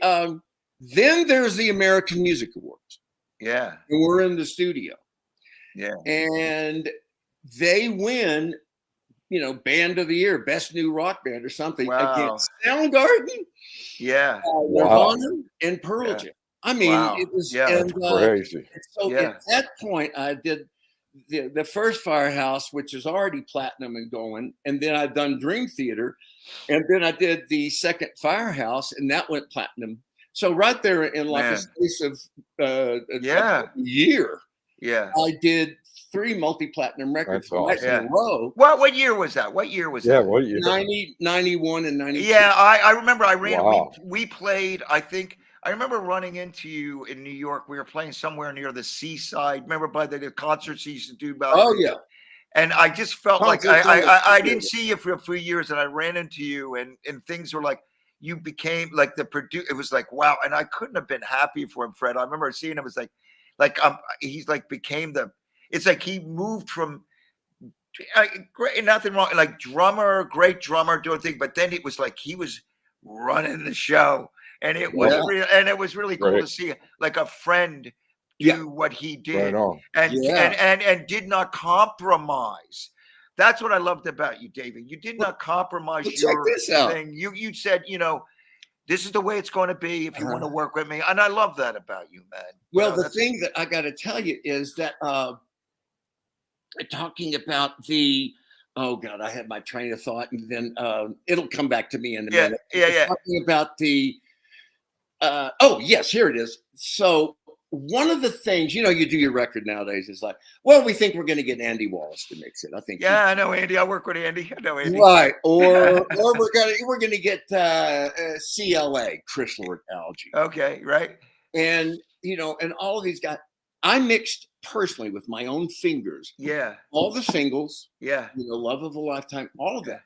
then there's the American Music Awards. Yeah. And we're in the studio. Yeah. And they win, you know, Band of the Year, Best New Rock Band or something against Soundgarden, Yeah. Nirvana, and Pearl Jam. I mean, it was crazy. So at that point, I did the first Firehouse, which is already platinum and going, and then I've done Dream Theater, and then I did the second Firehouse, and that went platinum. So right there in like a space of a year, I did 3 multi-platinum records in a row. What year was that? What year was that? What year? 90, 91, and 92. Yeah, I remember I ran. We played, I think, I remember running into you in New York. We were playing somewhere near the seaside. Remember by the concerts he used to do about and I just felt like I didn't see you for a few years, and I ran into you, and things were like, you became like the producer. It was like, wow. And I couldn't have been happy for him, Fred. I remember seeing him. It's like he's like became it's like he moved from great, nothing wrong, like drummer, great drummer, doing things. But then it was like he was running the show. And it was it was really cool to see like a friend do what he did and did not compromise. That's what I loved about you, David. You did not compromise your thing. You said, you know, this is the way it's going to be if you want to work with me. And I love that about you, man. Well, the thing that I got to tell you is that talking about the oh God, I had my train of thought, and then it'll come back to me in a minute. Talking about the yes, here it is. So one of the things, you know, you do your record nowadays is like, well, we think we're going to get Andy Wallace to mix it. I think. Yeah, I know Andy. I work with Andy. I know Andy. Right, or we're gonna get CLA, Chris Lord Algae. Okay, right. And you know, and all of these guys, I mixed personally with my own fingers. Yeah. All the singles. Yeah. You know, Love of a Lifetime. All of that.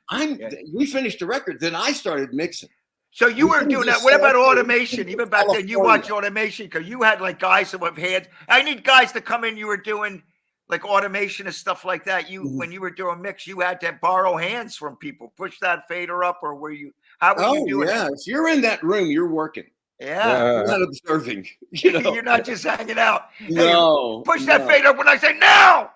We finished the record. Then I started mixing. So you were doing that. What about automation? Even back then, you watched automation because you had like guys that have hands. I need guys to come in. You were doing like automation and stuff like that. When you were doing mix, you had to borrow hands from people, push that fader up, or how were you doing? Yeah, if you're in that room, you're working. Yeah, you're not observing. You know? You're not just hanging out. No, push that fader up when I say no.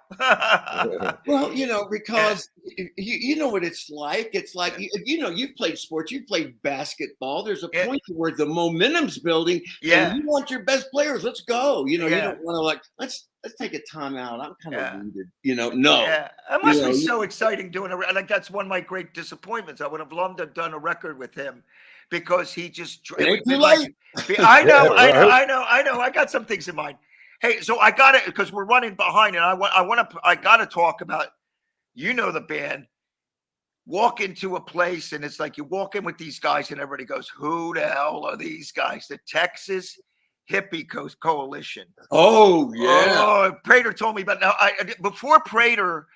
Well, you know, because you know what it's like. It's like you know, you've played sports, you've played basketball. There's a point where the momentum's building. And you want your best players. Let's go. You know, you don't want to like let's take a timeout. I'm kind of wounded. You know, no. Yeah, it must be so exciting doing like that's one of my great disappointments. I would have loved to have done a record with him. Because he just it too late. I know. I got some things in mind. Hey, so I got it because we're running behind, and I got to talk about, you know, the band. Walk into a place, and it's like you walk in with these guys, and everybody goes, "Who the hell are these guys?" The Texas Hippie Coalition. Oh yeah. Oh, Prater told me about now. Before Prater,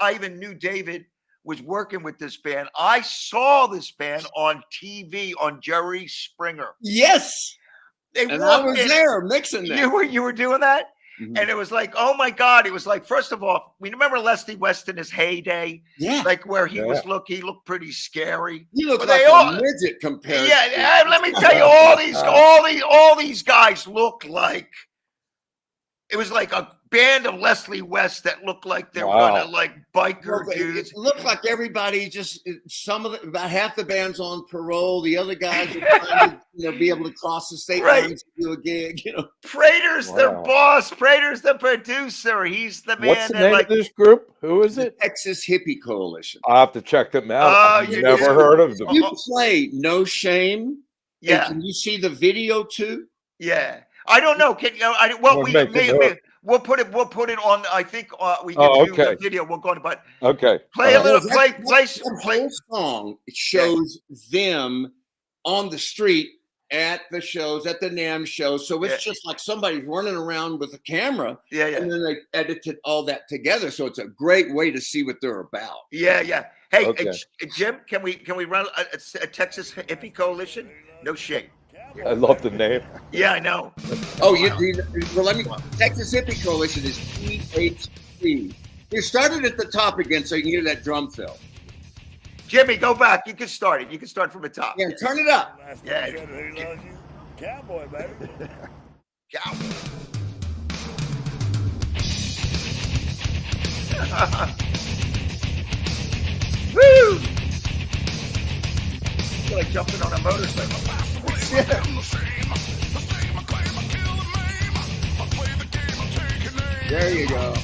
I even knew David was working with this band. I saw this band on TV on Jerry Springer. Yes. I was there mixing that. You were doing that? Mm-hmm. And it was like, oh my God. It was like, first of all, we remember Leslie West in his heyday. Yeah. Like where he he looked pretty scary. He looked like a midget compared. Yeah. Let me tell you, all these guys look like, it was like a band of Leslie West that looked like they were gonna like biker dudes. It looked like everybody about half the band's on parole. The other guys are trying to be able to cross the state lines to do a gig. You know, Prater's their boss. Prater's the producer. He's the man. What's the name of this group? Who is it? The Texas Hippie Coalition. I'll have to check them out. I've never heard of them. You play No Shame. Yeah. Can you see the video too? Yeah. I don't know. Can you? We'll put it on. I think we can do the video. We'll go on, but play a little. Play. The song. It shows them on the street at the shows, at the NAMM shows. So it's just like somebody's running around with a camera. Yeah. And then they edited all that together. So it's a great way to see what they're about. Yeah. Hey, Jim, can we run a Texas Hippie Coalition? No shame. I love the name. Yeah, I know. Oh, well, Texas Hippie Coalition is THC. You started at the top again so you can hear that drum fill. Jimmy, go back. You can start it. You can start from the top. Yeah, turn it up. Yeah. Cowboy, baby. Cowboy. Woo! It's like jumping on a motorcycle. There you go.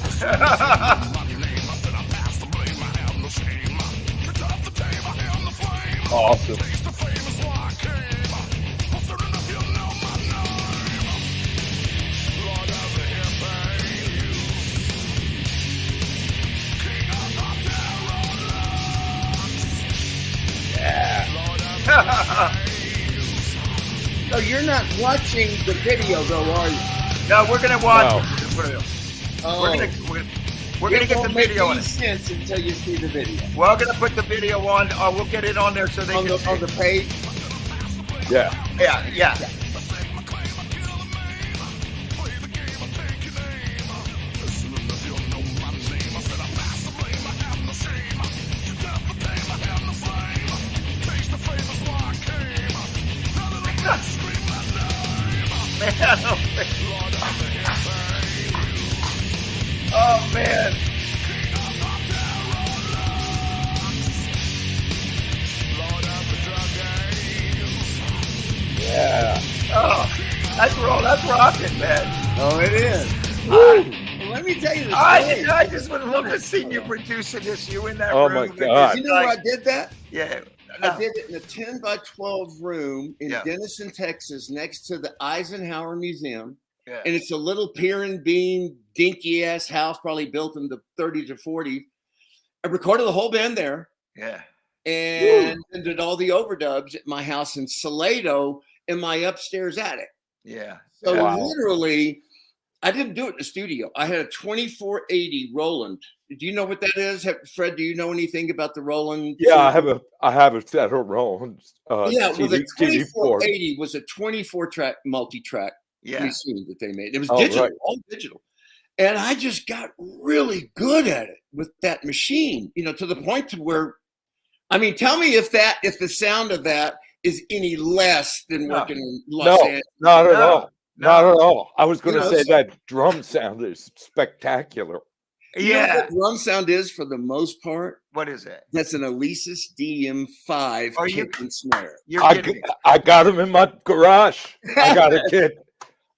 Awesome. So you're not watching the video, though, are you? No, we're gonna watch. No. Oh. We're gonna get the video on on it. sense until you see the video We're gonna put the video on. We'll get it on there so they on can see. the page. Yeah. Yeah. Man, oh man. Yeah. Oh, that's rocking, man. Oh, it is. Well, let me tell you the story. I just would love to see you producing this. You in that Oh, room. my God. You know where I did that? Yeah. I did it in a 10 by 12 room in Yeah. Denison, Texas, next to the Eisenhower Museum. Yeah. And it's a little pier and beam, dinky ass house, probably built in the 30s or 40s. I recorded the whole band there Yeah. and did all the overdubs at my house in Salado in my upstairs attic. Yeah. So Wow. literally, I didn't do it in the studio. I had a 2480 Roland. Do you know what that is? Fred, do you know anything about the Roland? Yeah, I have a set of Rollins. Yeah, well, the CD 2480 was a 24-track multi-track Yeah. machine that they made. It was Oh, digital, right. all digital. And I just got really good at it with that machine, to the point to where, I mean, tell me if the sound of that is any less than No. working in Los No, Angeles. not at No. all. Not at all. I was going You to know, say so- that drum sound is spectacular. You know what Yeah. the drum sound is for the most part? What is it? That's an Alesis DM5 Are you- kick and snare. You're I, kidding me. I got him in my garage. I got a kid.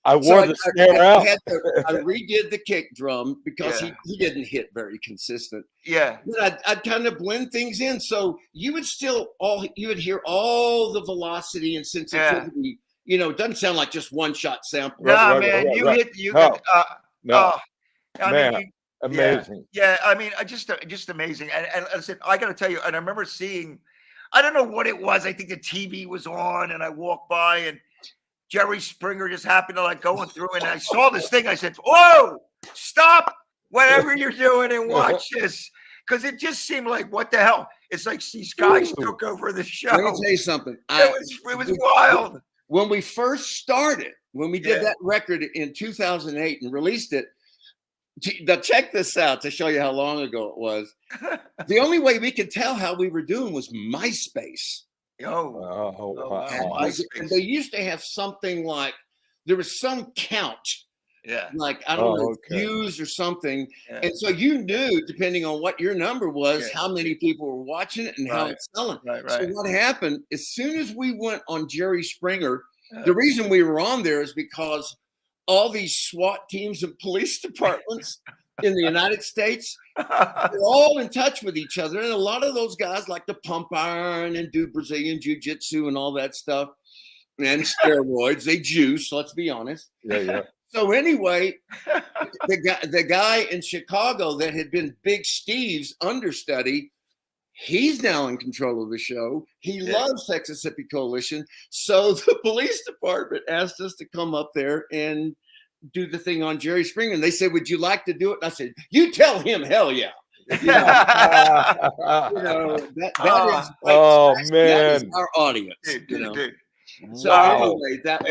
I wore the snare out. I redid the kick drum because Yeah. he didn't hit very consistent. Yeah. But I'd kind of blend things in, so you would hear all the velocity and sensitivity. It doesn't sound like just one shot sample. Nah, right, man, right, you right. hit you. No. Could, No, I man, mean, amazing. yeah. I mean, just amazing. And listen, I got to tell you, and I remember seeing, I don't know what it was. I think the TV was on, and I walked by, and Jerry Springer just happened to going through, and I saw this thing. I said, "Whoa, stop whatever you're doing and watch this," because it just seemed like, what the hell? It's like these guys Ooh. took over the show. Let me tell you something. It was wild. When we first started, when we did Yeah. that record in 2008 and released it, now check this out to show you how long ago it was. The only way we could tell how we were doing was MySpace. Yo, Oh, wow. wow. MySpace. And they used to have something like, there was some count, yeah, like, I don't know, okay. views or something. yeah. And so you knew, depending on what your number was, Yeah. how many people were watching it and how Right. it's selling. Right, So right. what happened, as soon as we went on Jerry Springer, Yeah. the reason we were on there is because all these SWAT teams and police departments in the United States, they're all in touch with each other. And a lot of those guys like to pump iron and do Brazilian jiu-jitsu and all that stuff. And steroids, they juice, let's be honest. Yeah. So anyway, the guy in Chicago that had been Big Steve's understudy, he's now in control of the show. He Yeah. loves Texas Hippie Coalition. So the police department asked us to come up there and do the thing on Jerry Springer. And they said, "Would you like to do it?" And I said, "You tell him, hell yeah." That Oh, is oh, that is man. our audience. Dude. So Wow. anyway, that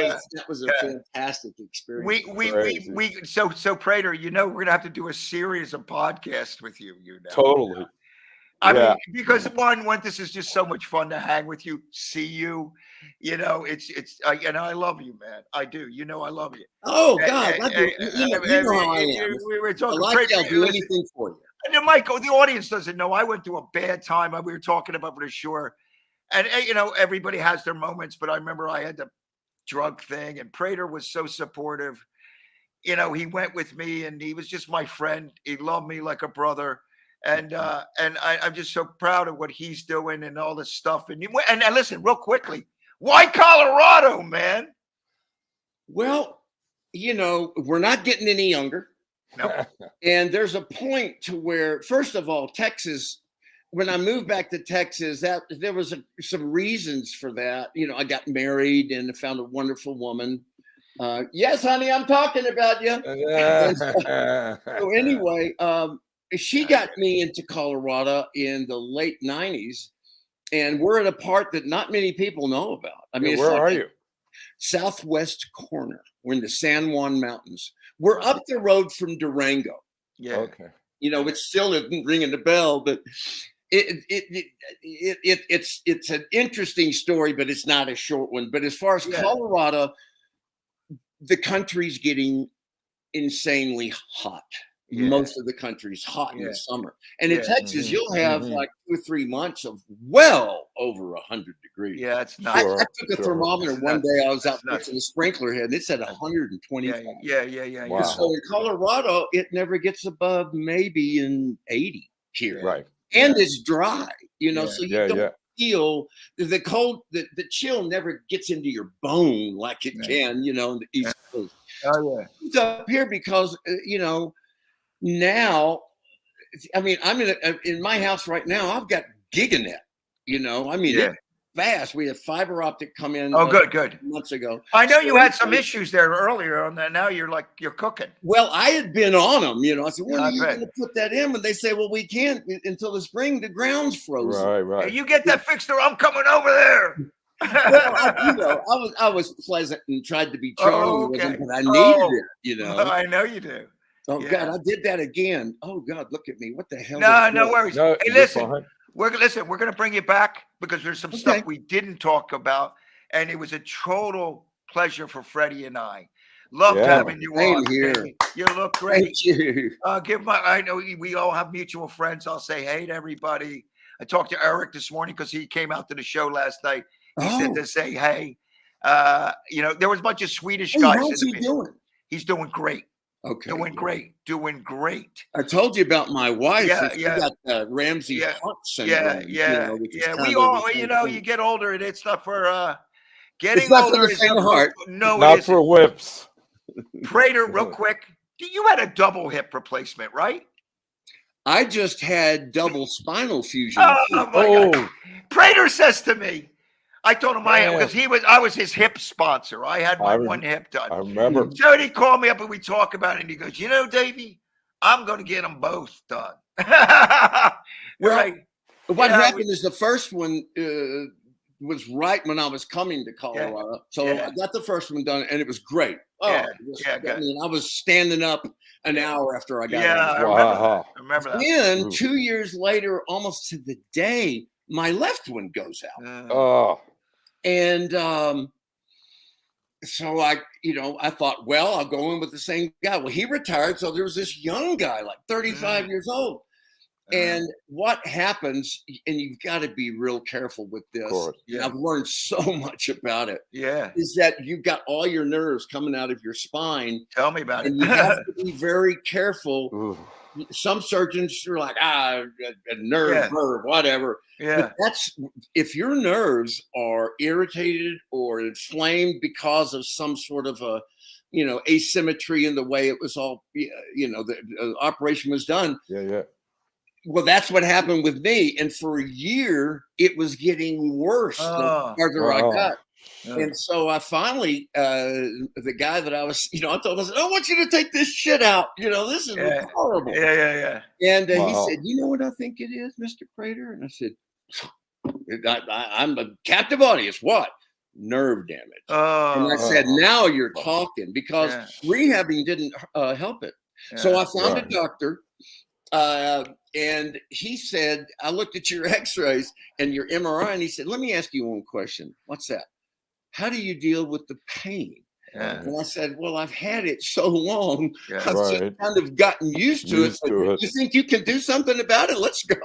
was a fantastic experience. So Prater, we're gonna have to do a series of podcasts with you. Totally. I Yeah. mean, because one, this is just so much fun to hang with you, see you. And I love you, man. I do. I love you. Oh God, I do. You know how I am. We were I talking. like you. I'll do anything for you. And Michael, the audience doesn't know. I went through a bad time. We were talking about for sure. And everybody has their moments, but I remember I had the drug thing, and Prater was so supportive. He went with me, and he was just my friend. He loved me like a brother. And I'm just so proud of what he's doing and all this stuff. And listen, real quickly, why Colorado, man? Well, we're not getting any younger. No. And there's a point to where, first of all, Texas, when I moved back to Texas, that there was some reasons for that. I got married and found a wonderful woman. Yes, honey, I'm talking about you. So anyway, she got me into Colorado in the late 90s, and we're at a part that not many people know about. I mean, where are you? Southwest corner. We're in the San Juan Mountains. We're up the road from Durango. Yeah. Okay. It's still ringing the bell, but it's an interesting story, but it's not a short one. But as far as Colorado, the country's getting insanely hot. Yeah. Most of the country's hot in the summer. And in Texas, you'll have like 2 or 3 months of well over 100 degrees. Yeah, it's not. I took a thermometer one day. I was out fixing a sprinkler head, and it said 125. Yeah. Wow. So in Colorado, it never gets above maybe an 80 here. Right. And it's dry, so you don't feel the cold, the chill never gets into your bone like it can, in the East Coast. Oh, yeah. It's up here because, now, I mean, I'm in my house right now. I've got GigaNet. It's fast. We had fiber optic come in. Oh, good. Months ago. I know you had some issues there earlier on that. Now you're cooking. Well, I had been on them. I said, "When are you going to put that in?" And they say, "Well, we can't until the spring. The ground's frozen." Right. Hey, you get that fixed, or I'm coming over there. Well, I was pleasant and tried to be charming with them, but I needed it. I know you do. Oh God, I did that again. Oh God, look at me. What the hell? No worries. No, hey, listen, we're going to bring you back because there's some stuff we didn't talk about, and it was a total pleasure for Freddie and I. Loved having you on here. You look great. Thank you. I know we all have mutual friends. I'll say hey to everybody. I talked to Eric this morning because he came out to the show last night. He said to say hey. There was a bunch of Swedish guys. How's he doing? He's doing great. Okay. Doing great. I told you about my wife. Yeah. Got Ramsey Hunt syndrome. Yeah. We all, you get older, and it's not for getting it's not older. For the faint of heart. No, not for whips. Prater, real quick. You had a double hip replacement, right? I just had double spinal fusion. Oh my God. Prater says to me, I told him because I was his hip sponsor. I had my one hip done. I remember. So he called me up and we talk about it. And he goes, Davey, I'm going to get them both done. What happened is the first one was right when I was coming to Colorado. So I got the first one done, and it was great. I was standing up an hour after I got it. I remember that. Then 2 years later, almost to the day, my left one goes out. And so I thought, well, I'll go in with the same guy. Well, he retired. So there was this young guy, like 35 years old. And what happens, and you've got to be real careful with this. I've learned so much about it. Is that you've got all your nerves coming out of your spine. Tell me about it. And you have to be very careful. Some surgeons are like, a nerve, whatever. But that's if your nerves are irritated or inflamed because of some sort of a, asymmetry in the way it was all, the operation was done. Well, that's what happened with me. And for a year, it was getting worse the farther I got. And so I finally, the guy that I was, I told him, I said, I want you to take this shit out. This is horrible. Yeah. And he said, you know what I think it is, Mr. Prater? And I said, I'm a captive audience. What? nerve damage. Oh, And I said, now you're talking, because rehabbing didn't help it. So I found a doctor, and he said, I looked at your x-rays and your MRI, and he said, let me ask you one question. What's that? How do you deal with the pain? And I said, well, I've had it so long, I've just kind of gotten used to it. You think you can do something about it? Let's go.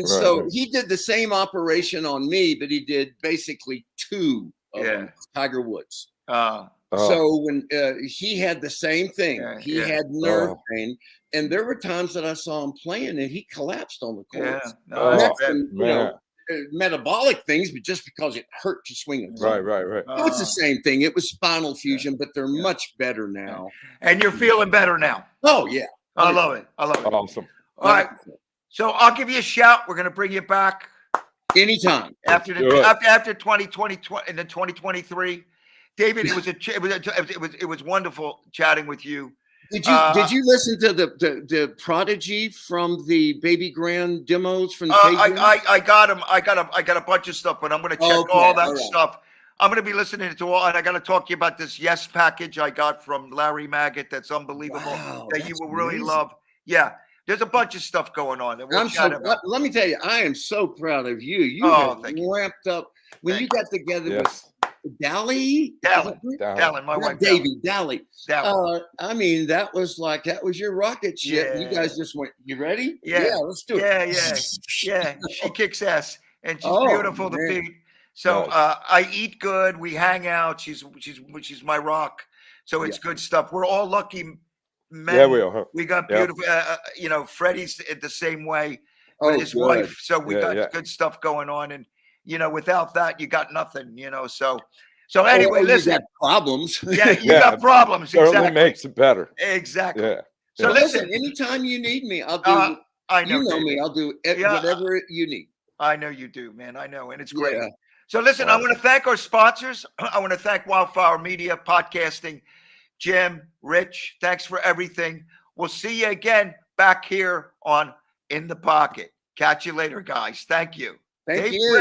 So he did the same operation on me, but he did basically 2 of them, Tiger Woods. So when he had the same thing, he had nerve pain, and there were times that I saw him playing and he collapsed on the course. Not from, metabolic things, but just because it hurt to swing a club. Right. So it's the same thing. It was spinal fusion, but they're much better now. And you're feeling better now. Oh yeah, I love it. Awesome. All right, so I'll give you a shout. We're going to bring you back anytime after 2020 in the 2023. David, it was wonderful chatting with you. Did you listen to the Prodigy from the Baby Grand demos from? I got them. I got a bunch of stuff, but I'm going to check all that stuff. I'm going to be listening to all, and I got to talk to you about this Yes package I got from Larry Maggot. That's unbelievable. Wow, that you will really love. Yeah, there's a bunch of stuff going on. And let me tell you, I am so proud of you. You have ramped up when you got together with Dallin, my wife, Davey, Dallin. I mean, that was your rocket ship. Yeah. You guys just went, you ready? Yeah, let's do it. Yeah. She kicks ass, and she's beautiful to beat. So I eat good. We hang out. She's my rock. So it's good stuff. We're all lucky men. Yeah, we are. We got beautiful. Freddie's the same way with his wife. So we got good stuff going on, and without that, you got nothing. So anyway, listen. You got problems. Yeah, you got problems. Certainly makes it better. Exactly. Yeah. So listen, anytime you need me, I'll do. I know you know me. I'll do whatever you need. I know you do, man. I know, and it's great. Yeah. So listen, I want to thank our sponsors. I want to thank Wildflower Media, Podcasting, Jim, Rich. Thanks for everything. We'll see you again back here on In the Pocket. Catch you later, guys. Thank you. Thank you.